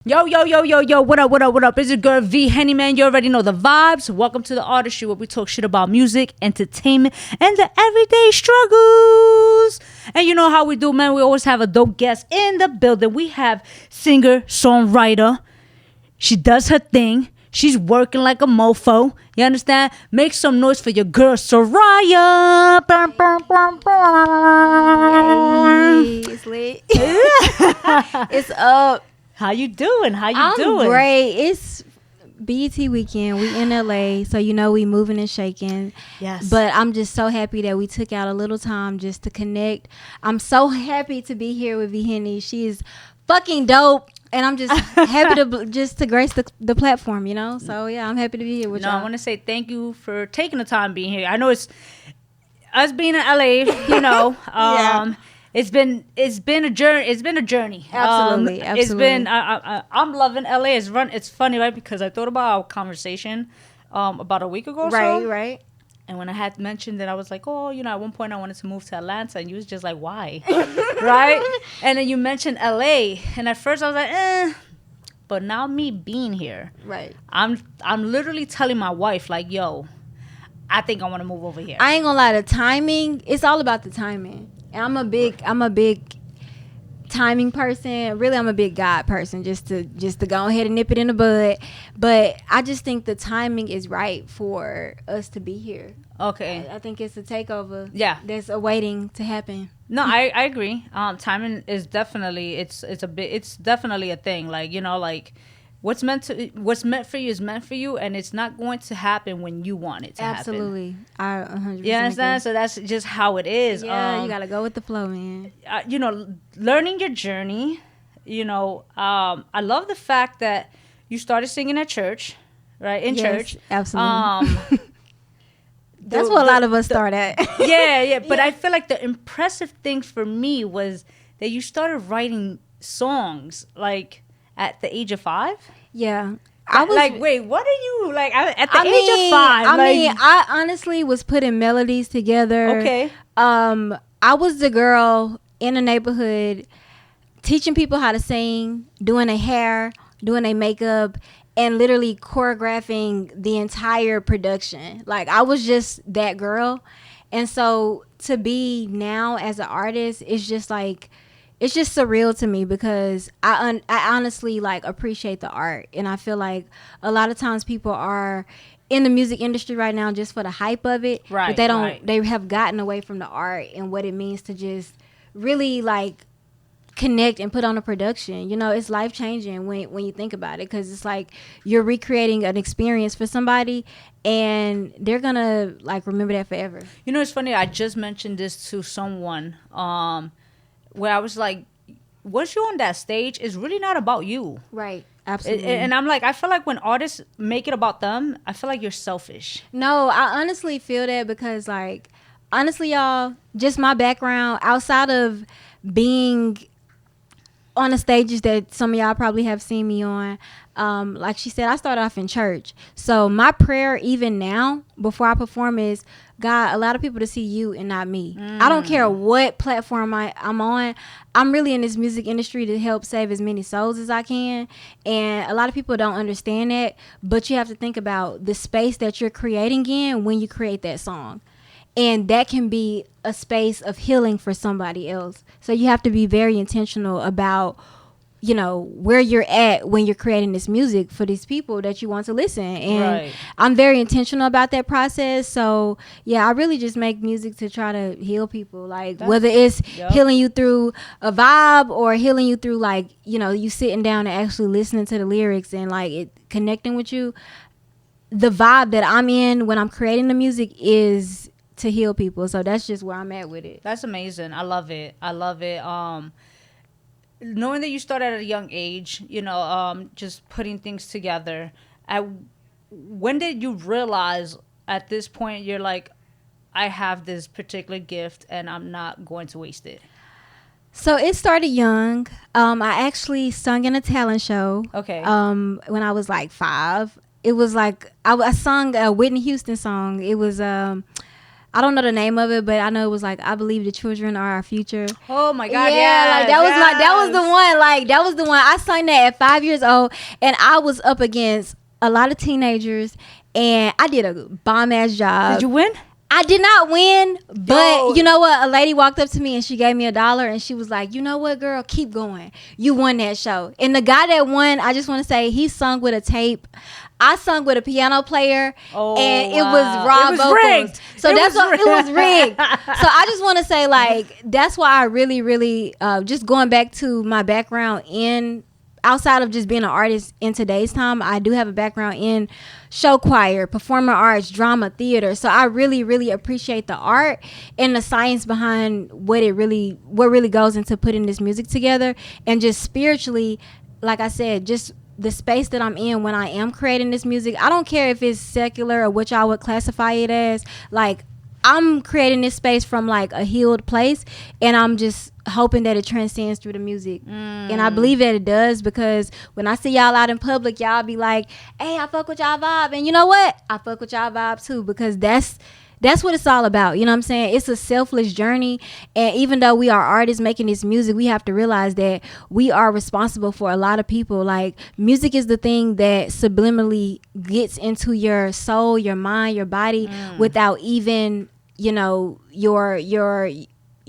Yo, yo, yo, yo, yo, what up, what up, what up? It's your girl V-HENNY, man. You already know the vibes. Welcome to the Artistry, where we talk shit about music, entertainment, and the everyday struggles. And you know how we do, man. We always have a dope guest in the building. We have singer, songwriter. She does her thing. She's working like a mofo. You understand? Make some noise for your girl, Suryah. Hey, it's lit. It's up. How you doing? I'm great. It's BET weekend. We in LA, so you know we moving and shaking. Yes. But I'm just so happy that we took out a little time just to connect. I'm so happy to be here with V-HENNY. She is fucking dope. And I'm just happy to grace the platform, you know? So, yeah, I'm happy to be here with y'all. I want to say thank you for taking the time being here. I know it's us being in LA, you know. Yeah. It's been a journey. It's been a journey. Absolutely. It's been. I'm loving LA. It's funny, right? Because I thought about our conversation about a week ago. Right. And when I had mentioned that, I was like, oh, you know, at one point I wanted to move to Atlanta, and you was just like, why, right? And then you mentioned LA, and at first I was like, but now me being here, right? I'm literally telling my wife like, yo, I think I want to move over here. I ain't gonna lie, the timing. It's all about the timing. And I'm a big timing person. Really, I'm a big God person, just to go ahead and nip it in the bud. But I just think the timing is right for us to be here. Okay. I think it's a takeover. Yeah. That's awaiting to happen. No, I agree. Timing is definitely it's definitely a thing. Like, you know, like what's meant for you is meant for you, and it's not going to happen when you want it to happen. Absolutely. I 100%. You understand? Agree. So that's just how it is. Yeah, you gotta go with the flow, man. You know, learning your journey. You know, I love the fact that you started singing at church, right? In church, absolutely. That's what a lot of us start at. Yeah. But I feel like the impressive thing for me was that you started writing songs like at the age of 5. Yeah. I was like, wait, what are you like at the age of 5? I honestly was putting melodies together. Okay. I was the girl in the neighborhood teaching people how to sing, doing their hair, doing their makeup, and literally choreographing the entire production. Like, I was just that girl. And so to be now as an artist, it's just like, it's just surreal to me, because I honestly like appreciate the art. And I feel like a lot of times people are in the music industry right now just for the hype of it. Right. But they have gotten away from the art and what it means to just really like connect and put on a production. You know, it's life changing when you think about it, because it's like you're recreating an experience for somebody, and they're gonna like remember that forever. You know, it's funny. I just mentioned this to someone. Where I was like, once you're on that stage, it's really not about you. Right. Absolutely. And I'm like, I feel like when artists make it about them, I feel like you're selfish. No, I honestly feel that, because like, honestly, y'all, just my background outside of being on the stages that some of y'all probably have seen me on, like she said, I started off in church. So my prayer even now before I perform is, God, allow the people to see you and not me. I don't care what platform I'm on. I'm really in this music industry to help save as many souls as I can. And a lot of people don't understand that, but you have to think about the space that you're creating in when you create that song. And that can be a space of healing for somebody else. So you have to be very intentional about, you know, where you're at when you're creating this music for these people that you want to listen. And right. I'm very intentional about that process. So yeah, I really just make music to try to heal people. Like, whether it's healing you through a vibe or healing you through, like, you know, you sitting down and actually listening to the lyrics and like it connecting with you. The vibe that I'm in when I'm creating the music is to heal people. So that's just where I'm at with it. That's amazing. I love it. Knowing that you started at a young age, you know, just putting things together. When did you realize at this point you're like, I have this particular gift and I'm not going to waste it? So it started young. I actually sung in a talent show. Okay. When I was like 5. It was like I sung a Whitney Houston song. It was I don't know the name of it, but I know it was like, I believe the children are our future. Oh my God! Yeah, like that was the one. Like that was the one. I sang that at 5 years old, and I was up against a lot of teenagers, and I did a bomb ass job. Did you win? I did not win, but you know what? A lady walked up to me and she gave me $1 and she was like, you know what, girl, keep going. You won that show. And the guy that won, I just want to say, he sung with a tape. I sung with a piano player, and it was raw vocals. Rigged. So that's why it was rigged. So I just want to say, like, that's why I really, really, just going back to my background in, outside of just being an artist in today's time, I do have a background in show choir, performing arts, drama, theater. So I really, really appreciate the art and the science behind what really goes into putting this music together. And just spiritually, like I said, just the space that I'm in when I am creating this music. I don't care if it's secular or what y'all would classify it as. Like, I'm creating this space from like a healed place, and I'm just hoping that it transcends through the music. And I believe that it does, because when I see y'all out in public, y'all be like, hey, I fuck with y'all vibe. And you know what? I fuck with y'all vibe too, because that's what it's all about. You know what I'm saying? It's a selfless journey. And even though we are artists making this music, we have to realize that we are responsible for a lot of people. Like, music is the thing that subliminally gets into your soul, your mind, your body, without even, you know, your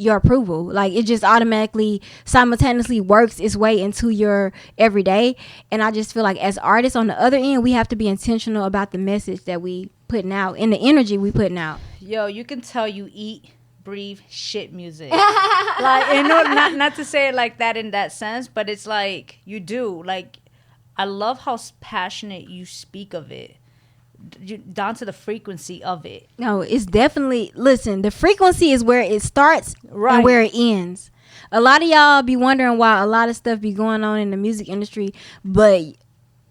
approval. Like, it just automatically simultaneously works its way into your everyday. And I just feel like as artists on the other end, we have to be intentional about the message that we putting out and the energy we putting out. Yo, you can tell you eat, breathe shit music. Like, you know, not to say it like that in that sense, but it's like you do. Like, I love how passionate you speak of it, down to the frequency of it. No, it's definitely, listen, the frequency is where it starts and where it ends. A lot of y'all be wondering why a lot of stuff be going on in the music industry, but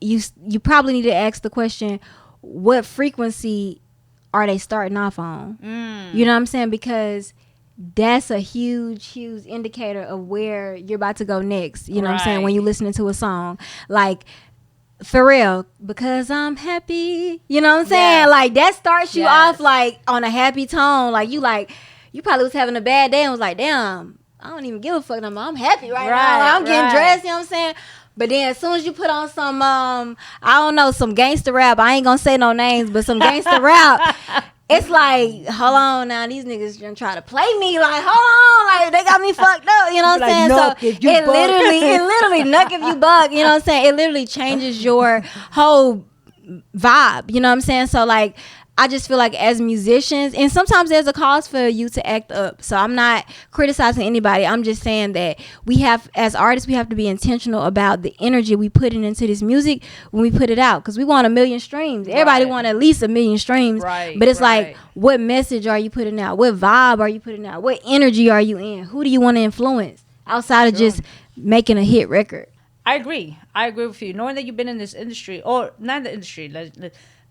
you probably need to ask the question, what frequency are they starting off on? You know what I'm saying? Because that's a huge indicator of where you're about to go next. You know what I'm saying? When you're listening to a song, like, for real, because I'm happy. You know what I'm saying? Like, that starts you off like on a happy tone. Like, you probably was having a bad day and was like, damn, I don't even give a fuck no more. I'm happy right now. Like, I'm getting dressed. You know what I'm saying? But then as soon as you put on some, I don't know, some gangster rap, I ain't gonna say no names, but some gangster rap, it's like, hold on now, these niggas gonna try to play me. Like, hold on, like, they got me fucked up. You know what I'm saying? So it literally, nuck if you buck. You know what I'm saying? It literally changes your whole vibe. You know what I'm saying? So, like, I just feel like as musicians, and sometimes there's a cause for you to act up. So I'm not criticizing anybody. I'm just saying that we have, as artists, we have to be intentional about the energy we put into this music when we put it out. Because we want 1 million streams. Everybody want at least 1 million streams. But it's like, what message are you putting out? What vibe are you putting out? What energy are you in? Who do you want to influence outside of just making a hit record? I agree with you. Knowing that you've been in this industry, or not in the industry,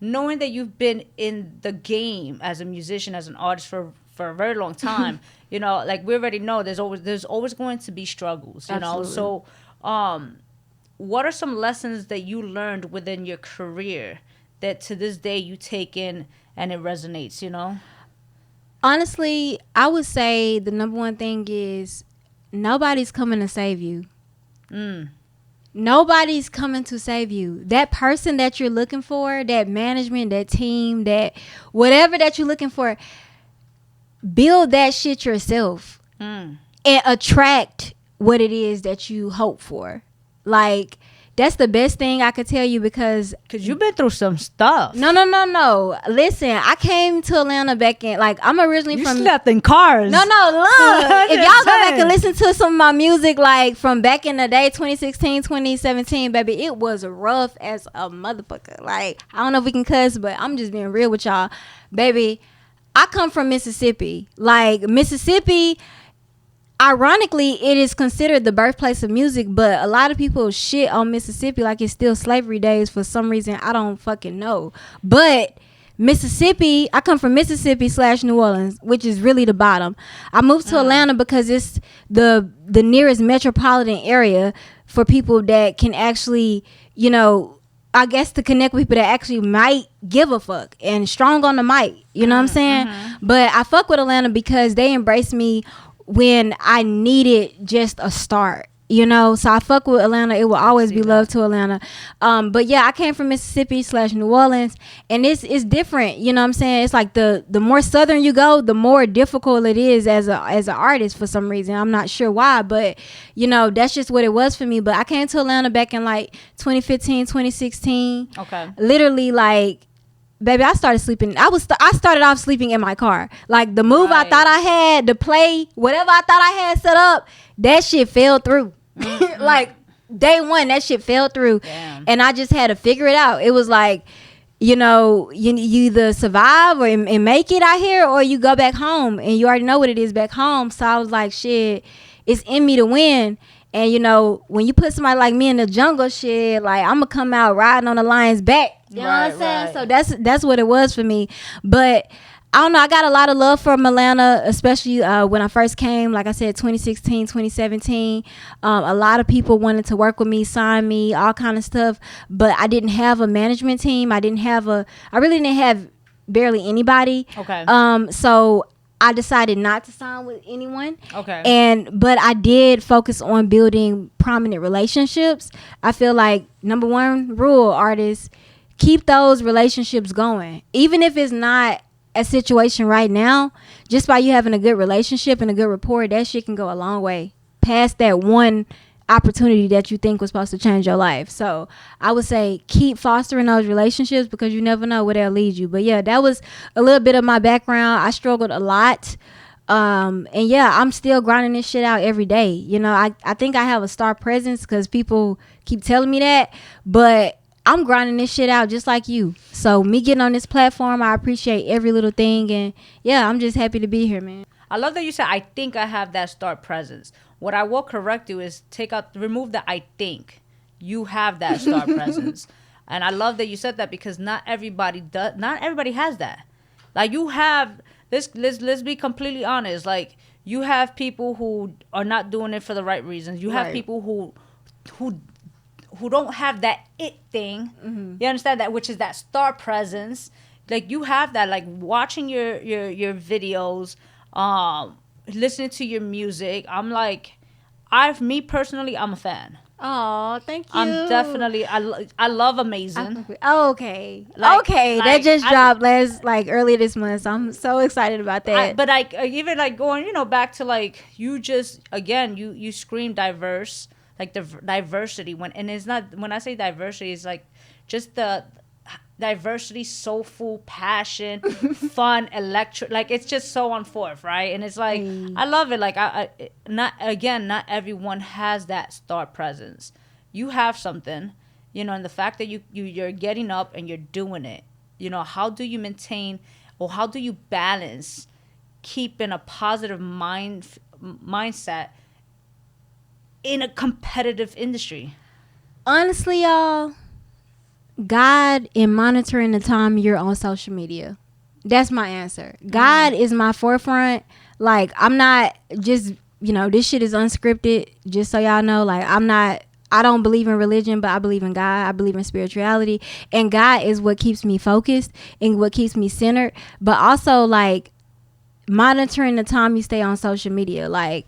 knowing that you've been in the game as a musician, as an artist for a very long time, you know, like, we already know there's always going to be struggles, you know. So what are some lessons that you learned within your career that to this day you take in and it resonates, you know? Honestly, I would say the number one thing is nobody's coming to save you. Nobody's coming to save you. That person that you're looking for, that management, that team, that whatever that you're looking for, build that shit yourself and attract what it is that you hope for. Like, that's the best thing I could tell you, because you've been through some stuff. No. Listen, I came to Atlanta back in, like, I'm originally from. You slept in cars. No, look. If y'all go back and listen to some of my music, like, from back in the day, 2016, 2017, baby, it was rough as a motherfucker. Like, I don't know if we can cuss, but I'm just being real with y'all. Baby, I come from Mississippi. Like, Mississippi, ironically, it is considered the birthplace of music, but a lot of people shit on Mississippi like it's still slavery days for some reason. I don't fucking know. But Mississippi, I come from Mississippi / New Orleans, which is really the bottom. I moved to Atlanta because it's the nearest metropolitan area for people that can actually, you know, I guess to connect with people that actually might give a fuck and strong on the mic. You know what I'm saying? But I fuck with Atlanta because they embraced me when I needed just a start. You know, so I fuck with Atlanta. It will always be love to Atlanta. But yeah, I came from Mississippi / New Orleans, and it's different. You know what I'm saying? It's like the more southern you go, the more difficult it is as an artist for some reason. I'm not sure why, but you know, that's just what it was for me. But I came to Atlanta back in like 2015, 2016. Okay. Literally, like, baby, I started sleeping. I started off sleeping in my car. Like the move I thought I had to play, whatever I thought I had set up, that shit fell through. Like day one, that shit fell through. Damn. And I just had to figure it out. It was like, you know, you either survive and make it out here, or you go back home, and you already know what it is back home. So I was like, shit, it's in me to win. And you know, when you put somebody like me in the jungle, shit, like I'm gonna come out riding on the lion's back. You know what I'm saying? Right. So that's what it was for me. But I don't know, I got a lot of love from Atlanta, especially when I first came, like I said, 2016, 2017. A lot of people wanted to work with me, sign me, all kind of stuff. But I didn't have a management team. I really didn't have barely anybody. Okay. So I decided not to sign with anyone. Okay. But I did focus on building prominent relationships. I feel like number one rule, artists, keep those relationships going. Even if it's not a situation right now, just by you having a good relationship and a good rapport, that shit can go a long way past that one opportunity that you think was supposed to change your life. So I would say keep fostering those relationships, because you never know where they'll lead you. But yeah, that was a little bit of my background. I struggled a lot. And yeah, I'm still grinding this shit out every day. You know, I think I have a star presence because people keep telling me that, but I'm grinding this shit out just like you. So me getting on this platform, I appreciate every little thing. And yeah, I'm just happy to be here, man. I love that you said, I think I have that star presence. What I will correct you is remove the I think. You have that star presence. And I love that you said that, because not everybody has that. Like you have, let's be completely honest. Like you have people who are not doing it for the right reasons. You have people who don't have that it thing. You understand that, which is that star presence. Like you have that, like watching your videos, listening to your music. I'm like, me personally, I'm a fan. Oh, thank you. I'm definitely, I love Amazing. Okay. Like, that just dropped earlier this month. So I'm so excited about that. But like even like going, back to like you just again you scream diverse, like the diversity and it's not, when I say diversity, it's like just the diversity, soulful, passion, fun, electric, like it's just so on forth, right? And it's like I love it. Like not everyone has that star presence. You have something, and the fact that you're getting up and you're doing it. How do you maintain, or how do you balance keeping a positive mindset in a competitive industry? Honestly, y'all, God and monitoring the time you're on social media. That's my answer. God is my forefront. Like, I'm not just, this shit is unscripted, just so y'all know. Like, I don't believe in religion, but I believe in God. I believe in spirituality. And God is what keeps me focused and what keeps me centered. But also, like, monitoring the time you stay on social media. Like,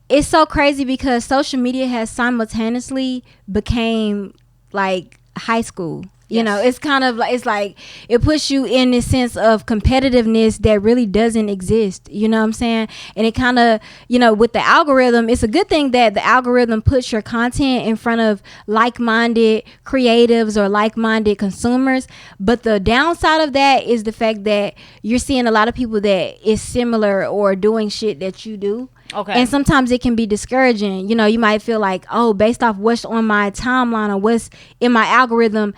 it's so crazy because social media has simultaneously became, like, high school. It's kind of like, it's like it puts you in this sense of competitiveness that really doesn't exist. You know what I'm saying? And it kind of, with the algorithm, it's a good thing that the algorithm puts your content in front of like-minded creatives or like-minded consumers. But the downside of that is the fact that you're seeing a lot of people that is similar or doing shit that you do. Okay. And sometimes it can be discouraging. You might feel like, oh, based off what's on my timeline or what's in my algorithm,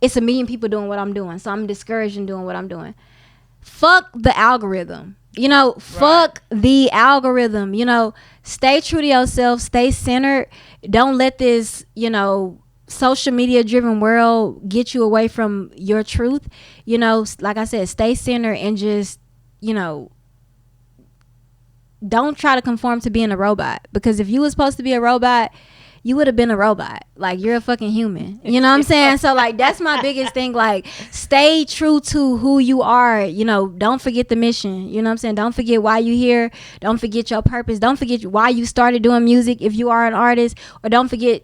it's a million people doing what I'm doing, so I'm discouraged in doing what I'm doing. Fuck the algorithm. Fuck the algorithm. Stay true to yourself. Stay centered. Don't let this, social media driven world get you away from your truth. Like I said, stay centered and just, don't try to conform to being a robot. Because if you were supposed to be a robot, you would have been a robot. Like, you're a fucking human. You know what I'm saying? So, like, that's my biggest thing. Like, stay true to who you are. You know, don't forget the mission. You know what I'm saying? Don't forget why you here. Don't forget your purpose. Don't forget why you started doing music if you are an artist. Or don't forget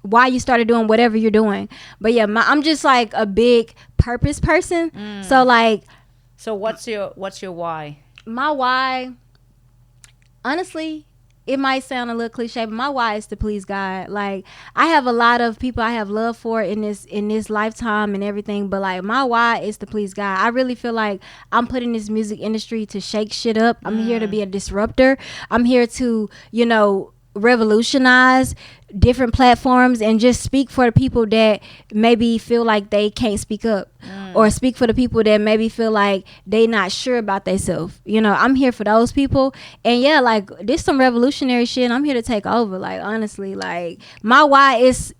why you started doing whatever you're doing. But yeah, I'm just like a big purpose person. So like, so what's your why? My why, honestly, it might sound a little cliche, but my why is to please God. Like, I have a lot of people I have love for in this lifetime and everything, but like, my why is to please God. I really feel like I'm put in this music industry to shake shit up. I'm here to be a disruptor. I'm here to, you know, revolutionize different platforms and just speak for the people that maybe feel like they can't speak up, or speak for the people that maybe feel like they not sure about themselves. You know, I'm here for those people. And yeah, like, this some revolutionary shit. I'm here to take over. Like, honestly, like, my why is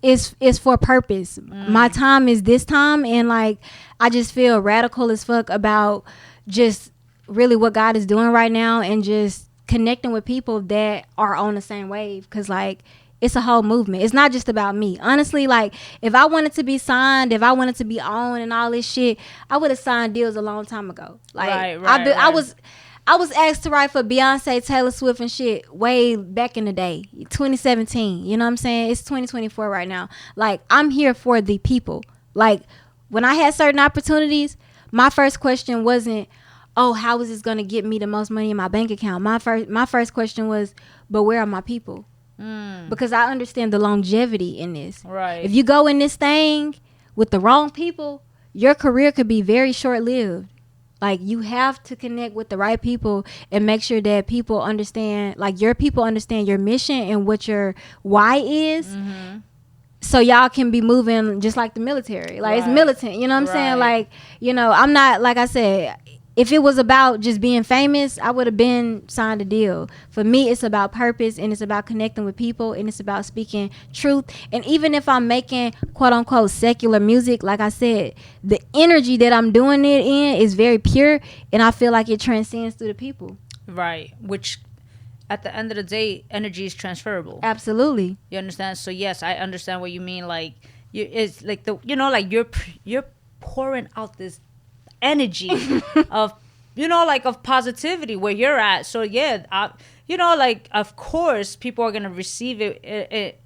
for purpose. My time is this time, and like, I just feel radical as fuck about just really what God is doing right now, and just connecting with people that are on the same wave. Because like, it's a whole movement. It's not just about me. Honestly, like, if I wanted to be signed, if I wanted to be on and all this shit, I would have signed deals a long time ago. Like, I was asked to write for Beyonce, Taylor Swift and shit way back in the day, 2017. You know what I'm saying? It's 2024 right now. Like, I'm here for the people. Like, when I had certain opportunities, my first question wasn't, oh, how is this going to get me the most money in my bank account? My first question was, but where are my people? Because I understand the longevity in this. Right. If you go in this thing with the wrong people, your career could be very short-lived. Like, you have to connect with the right people and make sure that people understand, like, your people understand your mission and what your why is. So y'all can be moving just like the military. Like, it's militant. You know what I'm saying? Like, you know, I'm not, like I said, if it was about just being famous, I would have been signed a deal. For me, it's about purpose, and it's about connecting with people, and it's about speaking truth. And even if I'm making quote unquote secular music, like I said, the energy that I'm doing it in is very pure, and I feel like it transcends through the people. Right. Which, at the end of the day, energy is transferable. Absolutely. You understand? So yes, I understand what you mean. Like, it's like the, you know, like you're pouring out this energy of, you know, like, of positivity where you're at. So yeah, you know, like, of course people are gonna receive it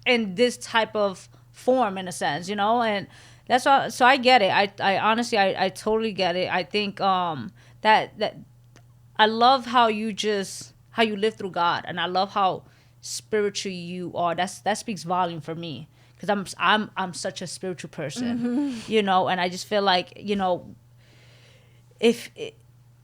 in this type of form, in a sense, you know. And that's all. So I get it. I honestly, I totally get it. I think that I love how you live through God, and I love how spiritual you are. That speaks volume for me, because I'm such a spiritual person, you know. And I just feel like, you know, if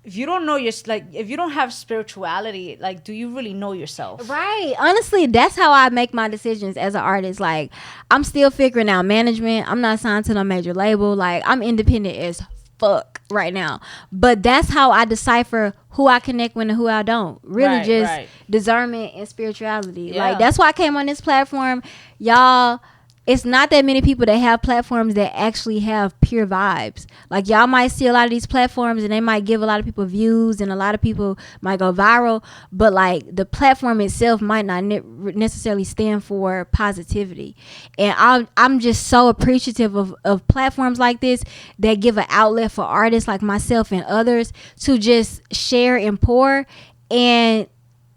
you don't know if you don't have spirituality, like, do you really know yourself? Right. Honestly, that's how I make my decisions as an artist. Like, I'm still figuring out management. I'm not signed to no major label. Like, I'm independent as fuck right now. But that's how I decipher who I connect with and who I don't. Really, discernment and spirituality. Yeah. Like, that's why I came on this platform. Y'all, it's not that many people that have platforms that actually have pure vibes. Like, y'all might see a lot of these platforms and they might give a lot of people views and a lot of people might go viral, but like, the platform itself might not necessarily stand for positivity. And I'm just so appreciative of platforms like this that give an outlet for artists like myself and others to just share and pour, and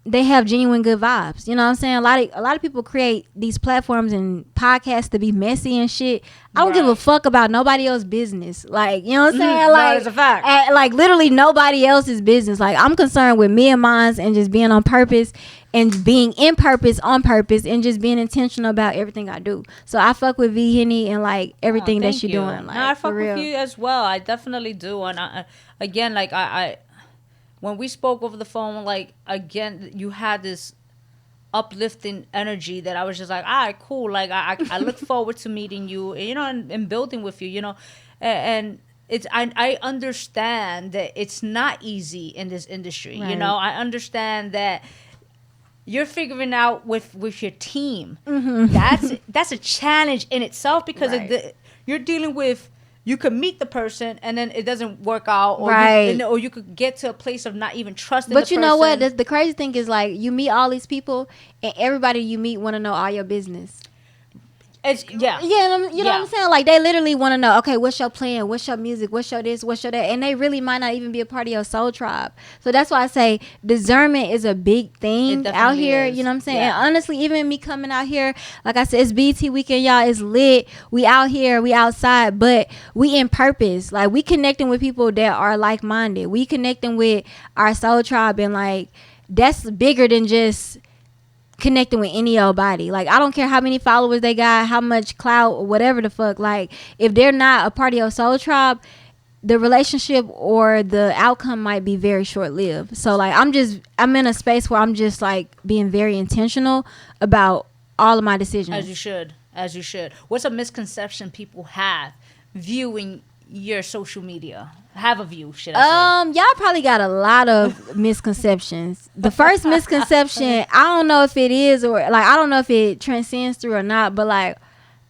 they have genuine good vibes. You know what I'm saying? A lot of people create these platforms and podcasts to be messy and shit. I don't give a fuck about nobody else's business. Like, you know what I'm saying? Like, it's a fact. Like, literally nobody else's business. Like, I'm concerned with me and mine, and just being on purpose, and being in purpose, on purpose, and just being intentional about everything I do. So I fuck with V-HENNY and like everything that you're doing. Like, no, I fuck with you as well. I definitely do. And again, like, I when we spoke over the phone, like, again, you had this uplifting energy that I was just like, all right, cool. Like, I look forward to meeting you, you know, and building with you, you know. And it's, I understand that it's not easy in this industry. You know, I understand that you're figuring out with your team. That's a challenge in itself, because you're dealing with you could meet the person and then it doesn't work out, or right? or you could get to a place of not even trusting. But the you know what? person. The crazy thing is, like, you meet all these people, and everybody you meet want to know all your business. It's, yeah, you know what I'm saying? Like, they literally want to know, okay, what's your plan? What's your music? What's your this? What's your that? And they really might not even be a part of your soul tribe. So that's why I say discernment is a big thing out here. Is. You know what I'm saying? Yeah. And honestly, even me coming out here, like I said, it's BT weekend, y'all. It's lit. We out here. We outside. But we in purpose. Like, we connecting with people that are like-minded. We connecting with our soul tribe. And, like, that's bigger than just connecting with any old body. Like, I don't care how many followers they got, how much clout or whatever the fuck. Like, if they're not a part of your soul tribe, the relationship or the outcome might be very short-lived. So, like, I'm in a space where I'm just, like, being very intentional about all of my decisions. As you should. What's a misconception people have viewing your social media? Have a view, should I say? Y'all probably got a lot of misconceptions. The first misconception, I don't know if it is, or, like, I don't know if it transcends through or not, but, like,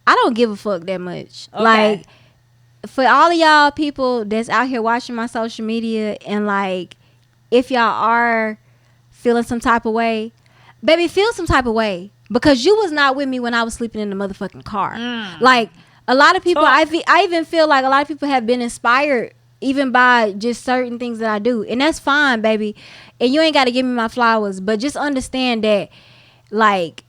I don't give a fuck that much. Okay. Like, for all of y'all people that's out here watching my social media, and, like, if y'all are feeling some type of way, baby, feel some type of way, because you was not with me when I was sleeping in the motherfucking car. Like, a lot of people, I even feel like a lot of people have been inspired even by just certain things that I do. And that's fine, baby. And you ain't got to give me my flowers. But just understand that, like,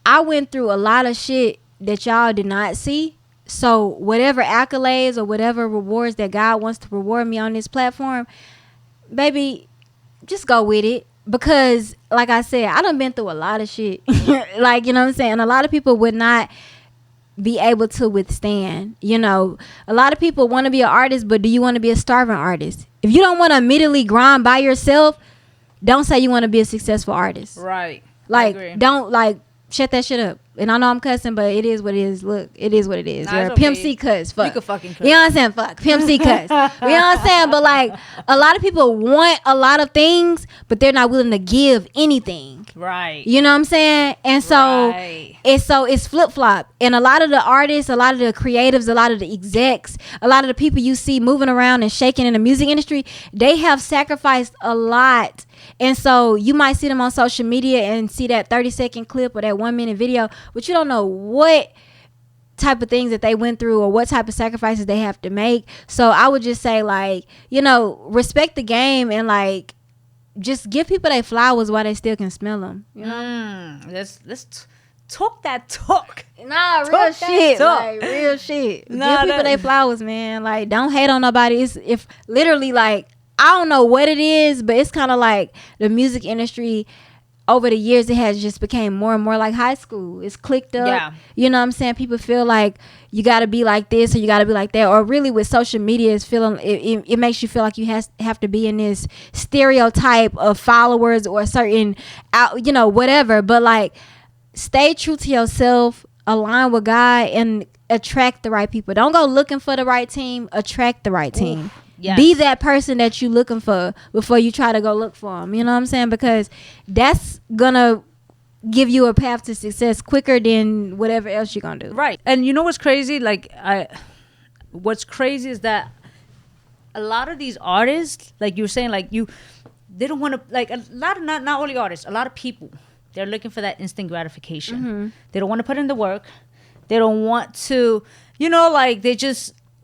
I went through a lot of shit that y'all did not see. So whatever accolades or whatever rewards that God wants to reward me on this platform, baby, just go with it. Because, like I said, I done been through a lot of shit. Like, you know what I'm saying? A lot of people would not be able to withstand. You know, a lot of people want to be an artist, but do you want to be a starving artist? If you don't want to immediately grind by yourself, don't say you want to be a successful artist. Right. Like, don't, like, shut that shit up. And I know I'm cussing, but it is what it is. Look, it is what it is. You're a Pimp C cuss. Fuck. You can fucking cuss. You know what I'm saying? Fuck. Pimp C cuss. You know what I'm saying? But, like, a lot of people want a lot of things, but they're not willing to give anything. Right. You know what I'm saying? And so, it's flip-flop. And a lot of the artists, a lot of the creatives, a lot of the execs, a lot of the people you see moving around and shaking in the music industry, they have sacrificed a lot. And so you might see them on social media and see that 30-second clip or that 1-minute video, but you don't know what type of things that they went through or what type of sacrifices they have to make. So I would just say, like, you know, respect the game and, like, just give people their flowers while they still can smell them. You know? Let's talk that talk. Nah, real shit. Like, real shit. Give people their flowers, man. Like, don't hate on nobody. If literally, like, I don't know what it is, but it's kind of like the music industry over the years, it has just became more and more like high school. It's clicked up. Yeah. You know what I'm saying? People feel like you got to be like this or you got to be like that. Or really with social media, it's feeling it makes you feel like you have to be in this stereotype of followers or certain, you know, whatever. But, like, stay true to yourself, align with God, and attract the right people. Don't go looking for the right team. Attract the right team. Yes. Be that person that you looking for before you try to go look for them. You know what I'm saying? Because that's gonna give you a path to success quicker than whatever else you're gonna do. Right. And you know what's crazy? Like, what's crazy is that a lot of these artists, like you were saying, like they don't want to, like, a lot of not only artists, a lot of people, they're looking for that instant gratification. Mm-hmm. They don't want to put in the work. They don't want to, you know, like,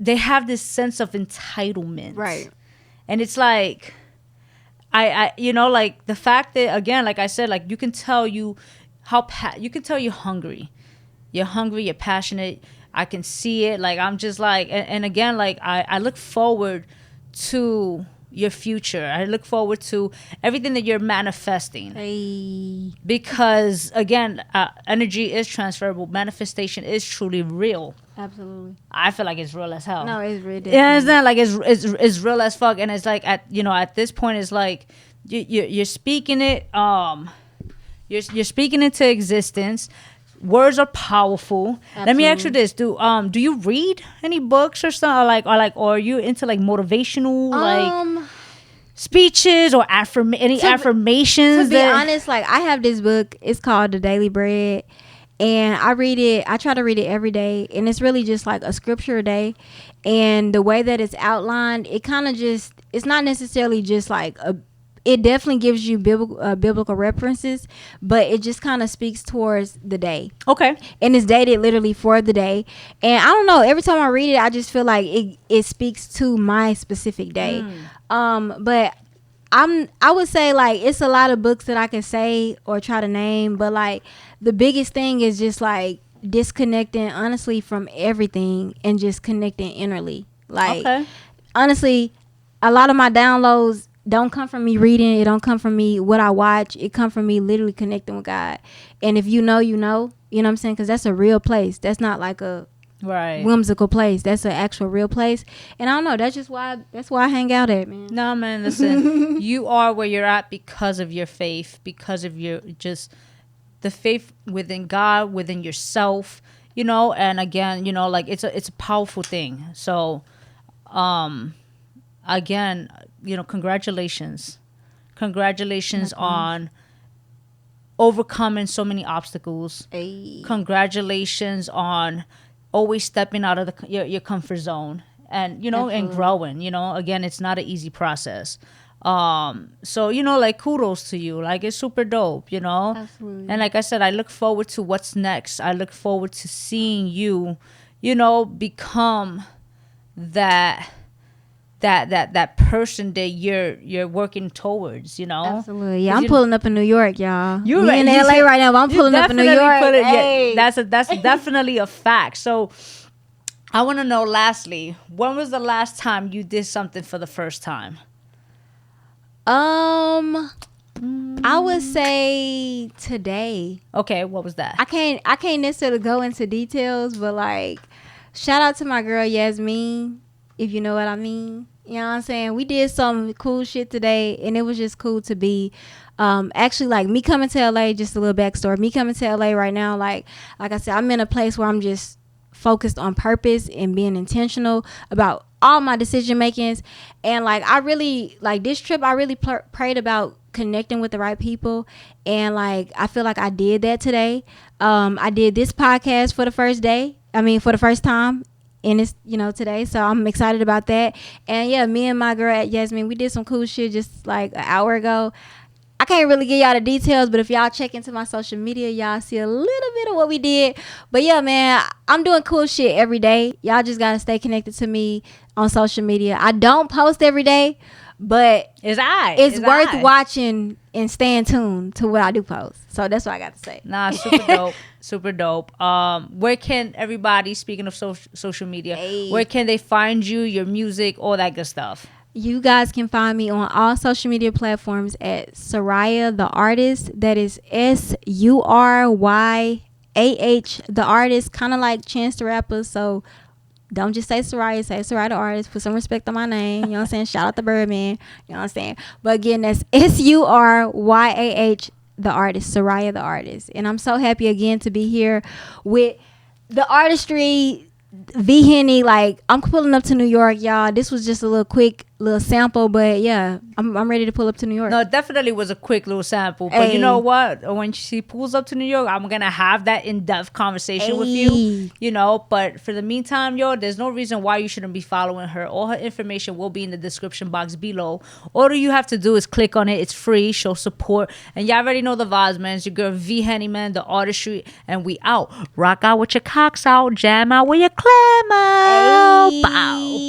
they have this sense of entitlement. Right. And it's like, I you know, like, the fact that, again, like I said, like, you can tell you you can tell you're hungry. You're hungry, you're passionate. I can see it. Like, I'm just like, and again, like, I look forward to your future. I look forward to everything that you're manifesting. Hey. Because, again, energy is transferable. Manifestation is truly real. Absolutely. I feel like it's real as hell. No, it's real. Yeah, it's not like it's real as fuck. And it's like, at this point, it's like you're speaking it. You're speaking into existence. Words are powerful. Absolutely. Let me ask you this: Do you read any books or something, or are you into, like, motivational like speeches or affirmations? To be honest, like, I have this book. It's called The Daily Bread, and I read it. I try to read it every day, and it's really just like a scripture a day. And the way that it's outlined, it kind of just, it's not necessarily just like a, it definitely gives you biblical references, but it just kind of speaks towards the day. Okay. And it's dated literally for the day. And I don't know, every time I read it, I just feel like it speaks to my specific day. But I would say, like, it's a lot of books that I can say or try to name, but like the biggest thing is just like disconnecting honestly from everything and just connecting innerly. Like, honestly, a lot of my downloads don't come from me reading. It don't come from me what I watch. It come from me literally connecting with God. And if you know, you know what I'm saying? Because that's a real place. That's not like a whimsical place. That's an actual real place. And I don't know, that's why I hang out at, man. No, man, listen. You are where you're at because of your faith, because of your just the faith within God, within yourself, you know. And again, you know, like it's a powerful thing. So again, you know, congratulations on overcoming so many obstacles. Congratulations on always stepping out of your comfort zone, and you know, and growing. You know, again, it's not an easy process. So you know, like, kudos to you. Like, it's super dope, you know. Absolutely. And like I said, I look forward to what's next. I look forward to seeing you, you know, become that person that you're working towards, you know. Absolutely. Yeah, I'm pulling up in New York, y'all. You're in LA right now, but I'm pulling up in New York. Hey. That's definitely a fact. So I want to know, lastly, when was the last time you did something for the first time? I would say today. Okay, what was that? I can't necessarily go into details, but like, shout out to my girl Yasmin, if you know what I mean. You know what I'm saying? We did some cool shit today, and it was just cool to be actually, like, me coming to LA. Just a little backstory, me coming to LA right now, like I said, I'm in a place where I'm just focused on purpose and being intentional about all my decision makings. And like, I really, like, this trip, I really prayed about connecting with the right people, and like, I feel like I did that today. I did this podcast for the first time, and it's, you know, today, so I'm excited about that. And yeah, me and my girl at Yasmin, we did some cool shit just like an hour ago. I can't really give y'all the details, but if y'all check into my social media, y'all see a little bit of what we did. But yeah, man, I'm doing cool shit every day. Y'all just gotta stay connected to me on social media. I don't post every day, but it's worth watching and staying tuned to what I do post. So that's what I got to say. Nah, super dope. Super dope. Where can everybody, speaking of social media, where can they find you, your music, all that good stuff? You guys can find me on all social media platforms at Suryah the Artist. That is Suryah the Artist, kind of like Chance the Rapper. So don't just say Suryah, say Suryah the Artist. Put some respect on my name. You know what I'm saying? Shout out the Birdman. You know what I'm saying? But again, that's Suryah the Artist, Suryah the Artist. And I'm so happy again to be here with the Artistry V-HENNY. Like, I'm pulling up to New York, y'all. This was just a little quick sample, but yeah, I'm ready to pull up to New York. No, it definitely was a quick little sample. But you know what? When she pulls up to New York, I'm gonna have that in-depth conversation with you. You know, but for the meantime, yo, there's no reason why you shouldn't be following her. All her information will be in the description box below. All you have to do is click on it. It's free. Show support. And y'all already know the vibes, man. It's your girl V-HENNY, man, the Artistry, and we out. Rock out with your cocks out. Jam out with your clam out. Bow.